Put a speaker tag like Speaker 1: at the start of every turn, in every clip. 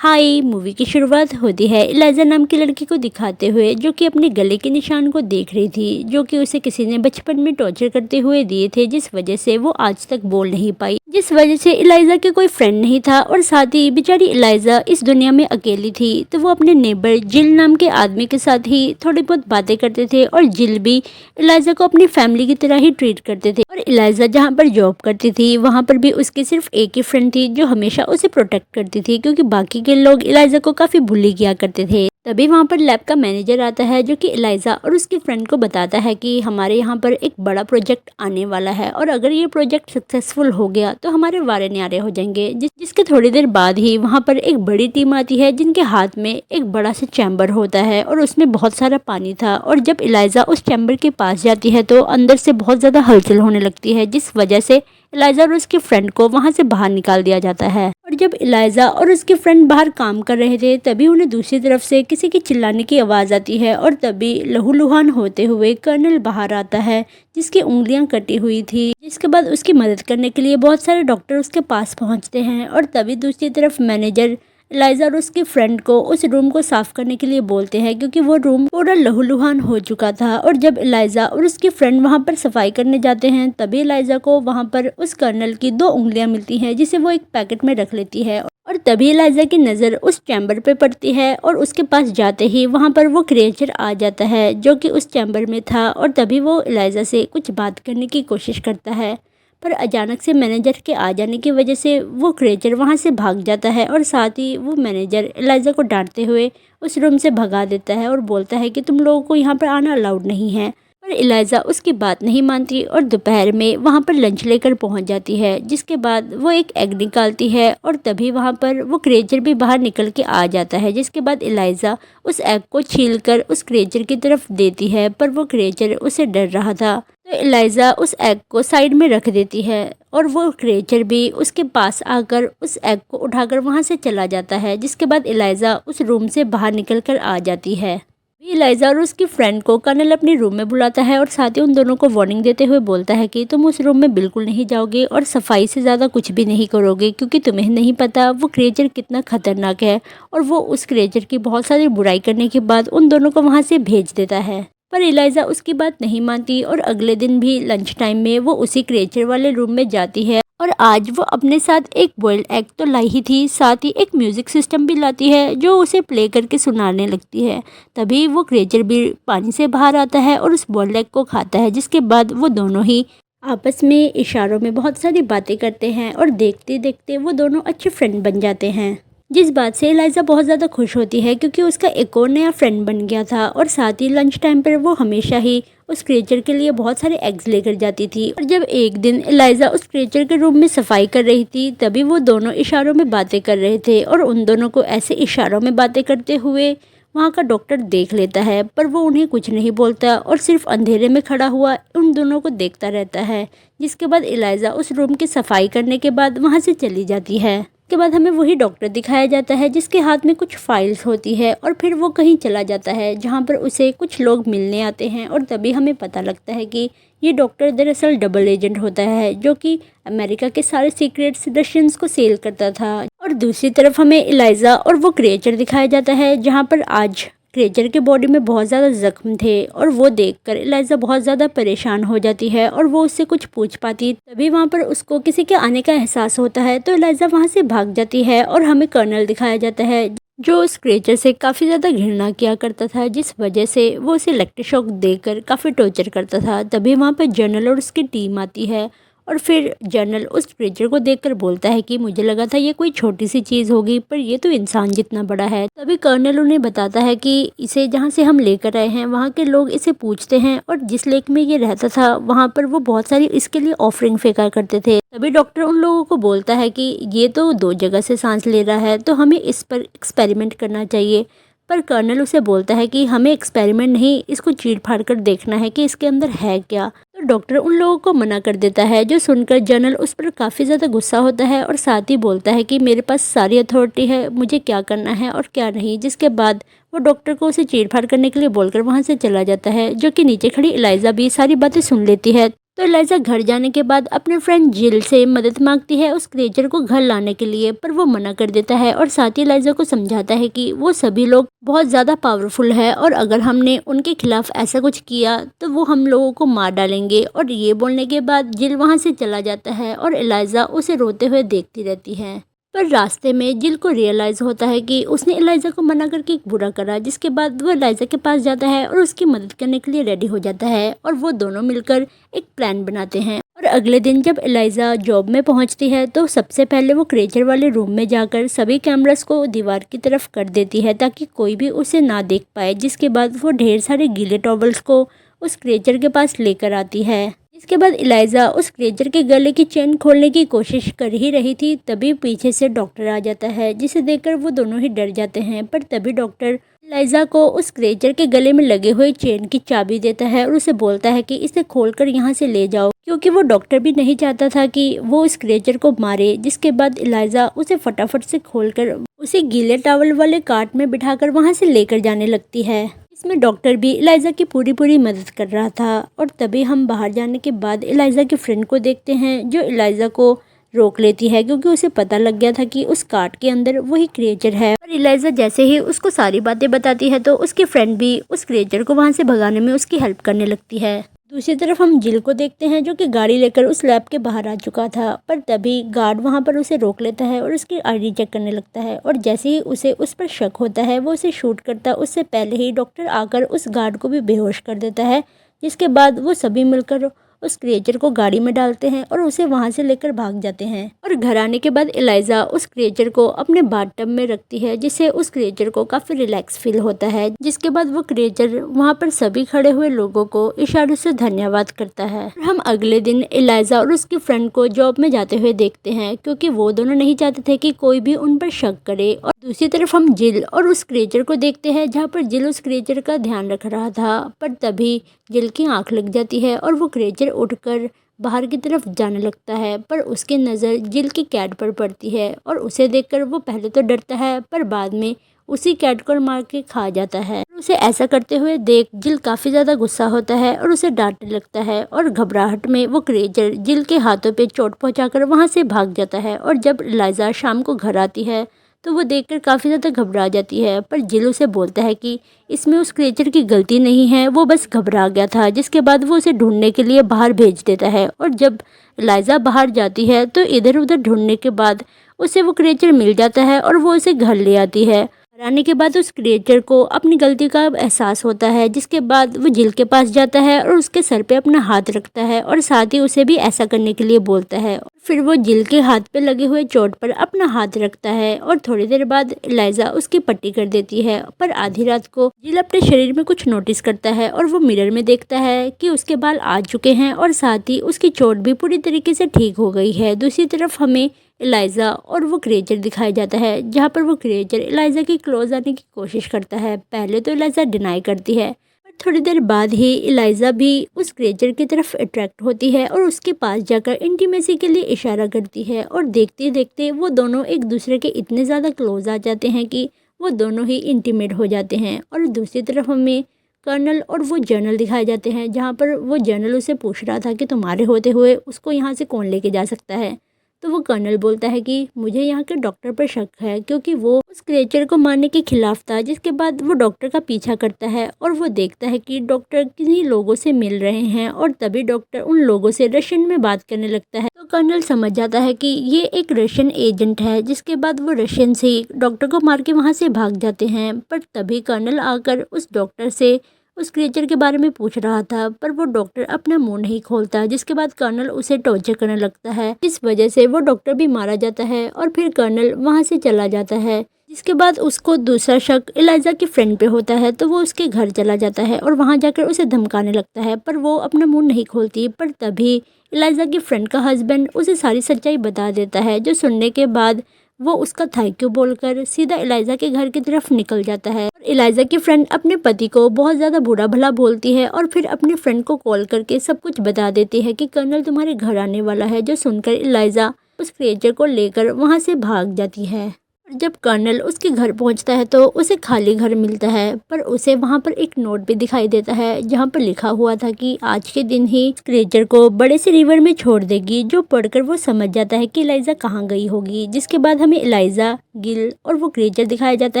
Speaker 1: हाय movie की शुरुआत होती है इलाइजा नाम की लड़की को दिखाते हुए जो कि अपने गले के निशान को देख रही थी, जो कि उसे किसी ने बचपन में टॉर्चर करते हुए दिए थे, जिस वजह से वो आज तक बोल नहीं पाई, जिस वजह से इलाइजा के कोई फ्रेंड नहीं था और साथ ही बेचारी इलाइजा इस दुनिया में अकेली थी। तो वो अपने नेबर जिल नाम के आदमी के साथ ही थोड़ी बहुत बातें करते थे और जिल भी इलाइजा को अपनी फैमिली की तरह ही ट्रीट करते थे। और इलाइजा जहाँ पर जॉब करती थी वहाँ पर भी उसकी सिर्फ एक ही फ्रेंड थी जो हमेशा उसे प्रोटेक्ट करती थी, क्योंकि बाकी के लोग इलाइजा को काफी बुली किया करते थे। तभी वहाँ पर लैब का मैनेजर आता है जो कि इलाइजा और उसकी फ्रेंड को बताता है कि हमारे यहाँ पर एक बड़ा प्रोजेक्ट आने वाला है और अगर ये प्रोजेक्ट सक्सेसफुल हो गया तो हमारे वारे न्यारे हो जाएंगे। जिसके थोड़ी देर बाद ही वहाँ पर एक बड़ी टीम आती है जिनके हाथ में एक बड़ा सा चैम्बर होता है और उसमें बहुत सारा पानी था। और जब इलाइजा उस चैम्बर के पास जाती है तो अंदर से बहुत ज्यादा हलचल होने लगती है, जिस वजह से इलाइजा और उसके फ्रेंड को वहां से बाहर निकाल दिया जाता है। और जब इलाइजा और उसके फ्रेंड बाहर काम कर रहे थे तभी उन्हें दूसरी तरफ से किसी की चिल्लाने की आवाज़ आती है और तभी लहूलुहान होते हुए कर्नल बाहर आता है जिसकी उंगलियां कटी हुई थी। जिसके बाद उसकी मदद करने के लिए बहुत सारे डॉक्टर उसके पास पहुंचते हैं और तभी दूसरी तरफ मैनेजर इलाइजा और उसके फ्रेंड को उस रूम को साफ करने के लिए बोलते हैं, क्योंकि वो रूम पूरा लहूलुहान हो चुका था। और जब इलाइजा और उसकी फ्रेंड वहां पर सफाई करने जाते हैं तभी इलाइजा को वहां पर उस कर्नल की 2 उंगलियां मिलती हैं, जिसे वो एक पैकेट में रख लेती है। और तभी इलाइजा की नज़र उस चैम्बर पे पड़ती है और उसके पास जाते ही वहां पर वो क्रिएचर आ जाता है जो कि उस चैम्बर में था। और तभी वो इलाइजा से कुछ बात करने की कोशिश करता है, पर अचानक से मैनेजर के आ जाने की वजह से वो क्रिएचर वहां से भाग जाता है और साथ ही वो मैनेजर इलाइजा को डांटते हुए उस रूम से भगा देता है और बोलता है कि तुम लोगों को यहाँ पर आना अलाउड नहीं है। पर इलाइजा उसकी बात नहीं मानती और दोपहर में वहाँ पर लंच लेकर पहुँच जाती है, जिसके बाद वो एक एग निकालती है और तभी वहाँ पर वो क्रिएचर भी बाहर निकल के आ जाता है। जिसके बाद इलाइजा उस एग को छीलकर उस क्रिएचर की तरफ देती है, पर वो क्रिएचर उसे डर रहा था तो इलाइजा उस एग को साइड में रख देती है और वो क्रिएचर भी उसके पास आकर उस एग को उठाकर वहाँ से चला जाता है। जिसके बाद इलाइजा उस रूम से बाहर निकल कर आ जाती है। इलाइजा और उसकी फ्रेंड को कर्नल अपने रूम में बुलाता है और साथ ही उन दोनों को वार्निंग देते हुए बोलता है कि तुम उस रूम में बिल्कुल नहीं जाओगे और सफाई से ज़्यादा कुछ भी नहीं करोगे, क्योंकि तुम्हें नहीं पता वो क्रिएचर कितना खतरनाक है। और वो उस क्रिएचर की बहुत सारी बुराई करने के बाद उन दोनों को वहाँ से भेज देता है। पर इलाइजा उसकी बात नहीं मानती और अगले दिन भी लंच टाइम में वो उसी क्रिएचर वाले रूम में जाती है। और आज वो अपने साथ एक बॉइल्ड एग तो लाई ही थी, साथ ही एक म्यूजिक सिस्टम भी लाती है जो उसे प्ले करके सुनाने लगती है। तभी वो क्रिएचर भी पानी से बाहर आता है और उस बॉइल्ड एग को खाता है। जिसके बाद वो दोनों ही आपस में इशारों में बहुत सारी बातें करते हैं और देखते देखते वो दोनों अच्छे फ्रेंड बन जाते हैं, जिस बात से इलाइजा बहुत ज़्यादा खुश होती है क्योंकि उसका एक और नया फ्रेंड बन गया था। और साथ ही लंच टाइम पर वो हमेशा ही उस क्रिएचर के लिए बहुत सारे एग्स लेकर जाती थी। और जब एक दिन इलाइजा उस क्रिएचर के रूम में सफाई कर रही थी तभी वो दोनों इशारों में बातें कर रहे थे और उन दोनों को ऐसे इशारों में बातें करते हुए वहाँ का डॉक्टर देख लेता है, पर वो उन्हें कुछ नहीं बोलता और सिर्फ अंधेरे में खड़ा हुआ उन दोनों को देखता रहता है। जिसके बाद इलाइजा उस रूम की सफाई करने के बाद वहाँ से चली जाती है। के बाद हमें वही डॉक्टर दिखाया जाता है जिसके हाथ में कुछ फाइल्स होती है और फिर वो कहीं चला जाता है जहाँ पर उसे कुछ लोग मिलने आते हैं। और तभी हमें पता लगता है कि ये डॉक्टर दरअसल डबल एजेंट होता है जो कि अमेरिका के सारे सीक्रेट्स रशियंस को सेल करता था। और दूसरी तरफ हमें इलाइजा और वो क्रिएचर दिखाया जाता है जहाँ पर आज क्रिएचर के बॉडी में बहुत ज़्यादा जख्म थे और वो देखकर इलाइजा बहुत ज़्यादा परेशान हो जाती है और वो उससे कुछ पूछ पाती तभी वहाँ पर उसको किसी के आने का एहसास होता है तो इलाइजा वहाँ से भाग जाती है। और हमें कर्नल दिखाया जाता है जो उस क्रिएचर से काफ़ी ज़्यादा घृणा किया करता था, जिस वजह से वो उसे इलेक्ट्रिक शॉक देकर काफ़ी टॉर्चर करता था। तभी वहाँ पर जनरल और उसकी टीम आती है और फिर जनरल उस क्रिएचर को देखकर बोलता है कि मुझे लगा था ये कोई छोटी सी चीज़ होगी पर ये तो इंसान जितना बड़ा है। तभी कर्नल उन्हें बताता है कि इसे जहाँ से हम लेकर आए हैं वहाँ के लोग इसे पूछते हैं और जिस लेक में ये रहता था वहाँ पर वो बहुत सारी इसके लिए ऑफरिंग फेंका करते थे। तभी डॉक्टर उन लोगों को बोलता है कि ये तो 2 जगह से सांस ले रहा है तो हमें इस पर एक्सपेरिमेंट करना चाहिए। पर कर्नल उसे बोलता है कि हमें एक्सपेरिमेंट नहीं, इसको चीर फाड़ कर देखना है कि इसके अंदर है क्या। तो डॉक्टर उन लोगों को मना कर देता है, जो सुनकर जनरल उस पर काफ़ी ज़्यादा गुस्सा होता है और साथ ही बोलता है कि मेरे पास सारी अथॉरिटी है, मुझे क्या करना है और क्या नहीं। जिसके बाद वो डॉक्टर को उसे चीर फाड़ करने के लिए बोलकर वहाँ से चला जाता है, जो कि नीचे खड़ी इलाइजा भी सारी बातें सुन लेती है। तो एलाइजा घर जाने के बाद अपने फ्रेंड जिल से मदद मांगती है उस क्रिएचर को घर लाने के लिए, पर वो मना कर देता है और साथ ही एलाइजा को समझाता है कि वो सभी लोग बहुत ज़्यादा पावरफुल है और अगर हमने उनके खिलाफ ऐसा कुछ किया तो वो हम लोगों को मार डालेंगे। और ये बोलने के बाद जिल वहाँ से चला जाता है और एलाइजा उसे रोते हुए देखती रहती है। पर रास्ते में जिल को रियलाइज़ होता है कि उसने एलाइजा को मना करके एक बुरा करा, जिसके बाद वो एलाइजा के पास जाता है और उसकी मदद करने के लिए रेडी हो जाता है और वो दोनों मिलकर एक प्लान बनाते हैं। और अगले दिन जब एलाइजा जॉब में पहुंचती है तो सबसे पहले वो क्रिएचर वाले रूम में जाकर सभी कैमरास को दीवार की तरफ कर देती है ताकि कोई भी उसे ना देख पाए। जिसके बाद वो ढेर सारे गीले टॉवल्स को उस क्रिएचर के पास लेकर आती है। इसके बाद एलाइजा उस क्रिएचर के गले की चेन खोलने की कोशिश कर ही रही थी, तभी पीछे से डॉक्टर आ जाता है, जिसे देखकर वो दोनों ही डर जाते हैं। पर तभी डॉक्टर एलाइजा को उस क्रिएचर के गले में लगे हुए चेन की चाबी देता है और उसे बोलता है कि इसे खोलकर यहाँ से ले जाओ, क्योंकि वो डॉक्टर भी नहीं चाहता था कि वो उस क्रिएचर को मारे। जिसके बाद एलाइजा उसे फटाफट से खोलकर उसे गीले टॉवल वाले कार्ट में बिठाकर वहाँ से लेकर जाने लगती है। इसमें डॉक्टर भी एलाइजा की पूरी मदद कर रहा था। और तभी हम बाहर जाने के बाद एलाइजा के फ्रेंड को देखते हैं जो एलाइजा को रोक लेती है, क्योंकि उसे पता लग गया था कि उस कार्ट के अंदर वही क्रिएचर है। और एलाइजा जैसे ही उसको सारी बातें बताती है तो उसकी फ्रेंड भी उस क्रिएचर को वहाँ से भगाने में उसकी हेल्प करने लगती है। दूसरी तरफ हम जिल को देखते हैं जो कि गाड़ी लेकर उस लैब के बाहर आ चुका था, पर तभी गार्ड वहां पर उसे रोक लेता है और उसकी आईडी चेक करने लगता है। और जैसे ही उसे उस पर शक होता है वो उसे शूट करता उससे पहले ही डॉक्टर आकर उस गार्ड को भी बेहोश कर देता है। जिसके बाद वो सभी मिलकर उस क्रिएचर को गाड़ी में डालते हैं और उसे वहां से लेकर भाग जाते हैं। और घर आने के बाद एलाइजा उस क्रिएचर को अपने बाथटब में रखती है, जिससे उस क्रिएचर को काफी रिलैक्स फील होता है। जिसके बाद वो क्रिएचर वहां पर सभी खड़े हुए लोगों को इशारों से धन्यवाद करता है। हम अगले दिन एलाइजा और उसकी फ्रेंड को जॉब में जाते हुए देखते हैं, क्योंकि वो दोनों नहीं चाहते थे कि कोई भी उन पर शक करे। और दूसरी तरफ हम जिल और उस क्रिएचर को देखते हैं, जहाँ पर जिल उस क्रिएचर का ध्यान रख रहा था। पर तभी जिल की आंख लग जाती है और वो क्रिएचर उठकर बाहर की तरफ जाने लगता है, पर उसकी नज़र जिल की कैट पर पड़ती है और उसे देखकर वो पहले तो डरता है, पर बाद में उसी कैट को मार के खा जाता है। उसे ऐसा करते हुए देख जिल काफ़ी ज़्यादा गुस्सा होता है और उसे डांटने लगता है। और घबराहट में वो क्रिएचर जिल के हाथों पे चोट पहुंचाकर वहां से भाग जाता है। और जब एलाइजा शाम को घर आती है तो वो देखकर काफ़ी ज़्यादा घबरा जाती है, पर जिल उसे बोलता है कि इसमें उस क्रिएचर की गलती नहीं है, वो बस घबरा गया था। जिसके बाद वो उसे ढूंढने के लिए बाहर भेज देता है। और जब एलाइजा बाहर जाती है तो इधर उधर ढूंढने के बाद उसे वो क्रिएचर मिल जाता है और वो उसे घर ले आती है। घर आने के बाद उस क्रिएचर को अपनी गलती का एहसास होता है, जिसके बाद वो जिल के पास जाता है और उसके सर पे अपना हाथ रखता है और साथ ही उसे भी ऐसा करने के लिए बोलता है। फिर वो जिल के हाथ पे लगे हुए चोट पर अपना हाथ रखता है और थोड़ी देर बाद एलाइजा उसकी पट्टी कर देती है। पर आधी रात को जिल अपने शरीर में कुछ नोटिस करता है और वो मिरर में देखता है कि उसके बाल आ चुके हैं और साथ ही उसकी चोट भी पूरी तरीके से ठीक हो गई है। दूसरी तरफ हमें एलाइजा और वो क्रिएचर दिखाया जाता है, जहाँ पर वो क्रिएचर एलाइजा के क्लोज आने की कोशिश करता है। पहले तो एलाइजा डिनाई करती है, पर थोड़ी देर बाद ही एलाइजा भी उस क्रिएचर की तरफ अट्रैक्ट होती है और उसके पास जाकर इंटीमेसी के लिए इशारा करती है। और देखते देखते वो दोनों एक दूसरे के इतने ज़्यादा क्लोज आ जाते हैं कि वो दोनों ही इंटीमेट हो जाते हैं। और दूसरी तरफ हमें कर्नल और वो जर्नल दिखाए जाते हैं, जहाँ पर वो जर्नल उसे पूछ रहा था कि तुम्हारे होते हुए उसको यहाँ से कौन लेके जा सकता है। तो वो कर्नल बोलता है कि मुझे यहाँ के डॉक्टर पर शक है, क्योंकि वो उस क्रिएचर को मारने के खिलाफ था। जिसके बाद वो डॉक्टर का पीछा करता है और वो देखता है कि डॉक्टर किन्हीं लोगों से मिल रहे हैं और तभी डॉक्टर उन लोगों से रशियन में बात करने लगता है। तो कर्नल समझ जाता है कि ये एक रशियन एजेंट है। जिसके बाद वो रशियन से डॉक्टर को मार के वहाँ से भाग जाते हैं। पर तभी कर्नल आकर उस डॉक्टर से उस क्रिएचर के बारे में पूछ रहा था, पर वो डॉक्टर अपना मुंह नहीं खोलता। जिसके बाद कर्नल उसे टॉर्चर करने लगता है, इस वजह से वो डॉक्टर भी मारा जाता है और फिर कर्नल वहां से चला जाता है। जिसके बाद उसको दूसरा शक एलाइजा के फ्रेंड पे होता है, तो वो उसके घर चला जाता है और वहां जाकर उसे धमकाने लगता है, पर वो अपना मुंह नहीं खोलती। पर तभी एलाइजा के फ्रेंड का हस्बैंड उसे सारी सच्चाई बता देता है, जो सुनने के बाद वो उसका थैंक यू बोलकर सीधा एलाइजा के घर की तरफ निकल जाता है। और एलाइजा की फ्रेंड अपने पति को बहुत ज़्यादा बुरा भला बोलती है और फिर अपने फ्रेंड को कॉल करके सब कुछ बता देती है कि कर्नल तुम्हारे घर आने वाला है, जो सुनकर एलाइजा उस क्रिएचर को लेकर वहाँ से भाग जाती है। जब कर्नल उसके घर पहुंचता है तो उसे खाली घर मिलता है, पर उसे वहां पर एक नोट भी दिखाई देता है जहां पर लिखा हुआ था कि आज के दिन ही क्रिएचर को बड़े से रिवर में छोड़ देगी। जो पढ़कर वो समझ जाता है कि एलाइजा कहाँ गई होगी। जिसके बाद हमें एलाइजा, गिल और वो क्रिएचर दिखाया जाता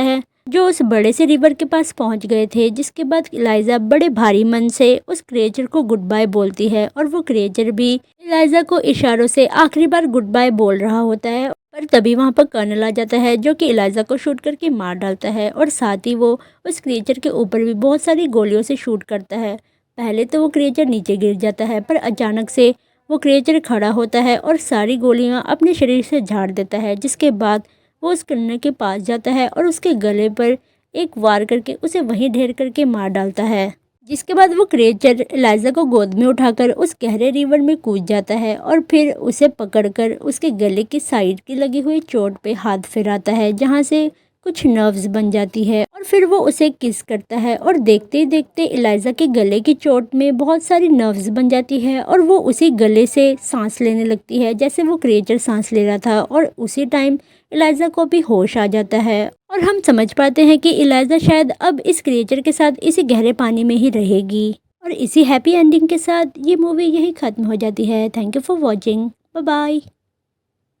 Speaker 1: है जो उस बड़े से रिवर के पास पहुंच गए थे। जिसके बाद एलाइजा बड़े भारी मन से उस क्रिएचर को गुड बाय बोलती है और वो क्रिएचर भी एलाइजा को इशारों से आखिरी बार गुड बाय बोल रहा होता है। पर तभी वहां पर कर्नल आ जाता है जो कि एलाइजा को शूट करके मार डालता है और साथ ही वो उस क्रिएचर के ऊपर भी बहुत सारी गोलियों से शूट करता है। पहले तो वो क्रिएचर नीचे गिर जाता है, पर अचानक से वो क्रिएचर खड़ा होता है और सारी गोलियां अपने शरीर से झाड़ देता है। जिसके बाद वो उस कर्नल के पास जाता है और उसके गले पर एक वार करके उसे वहीं ढेर करके मार डालता है। जिसके बाद वो क्रिएचर एलाइजा को गोद में उठाकर उस गहरे रिवर में कूद जाता है और फिर उसे पकड़कर उसके गले की साइड की लगी हुई चोट पे हाथ फिराता है जहां से कुछ नर्व्स बन जाती है और फिर वो उसे किस करता है और देखते ही देखते एलाइजा के गले की चोट में बहुत सारी नर्व्स बन जाती है और वो उसी गले से सांस लेने लगती है जैसे वो क्रिएचर सांस ले रहा था। और उसी टाइम एलाइजा को भी होश आ जाता है और हम समझ पाते हैं कि एलाइजा शायद अब इस क्रिएचर के साथ इसी गहरे पानी में ही रहेगी। और इसी हैप्पी एंडिंग के साथ ये मूवी यही खत्म हो जाती है। Thank you for watching. Bye bye.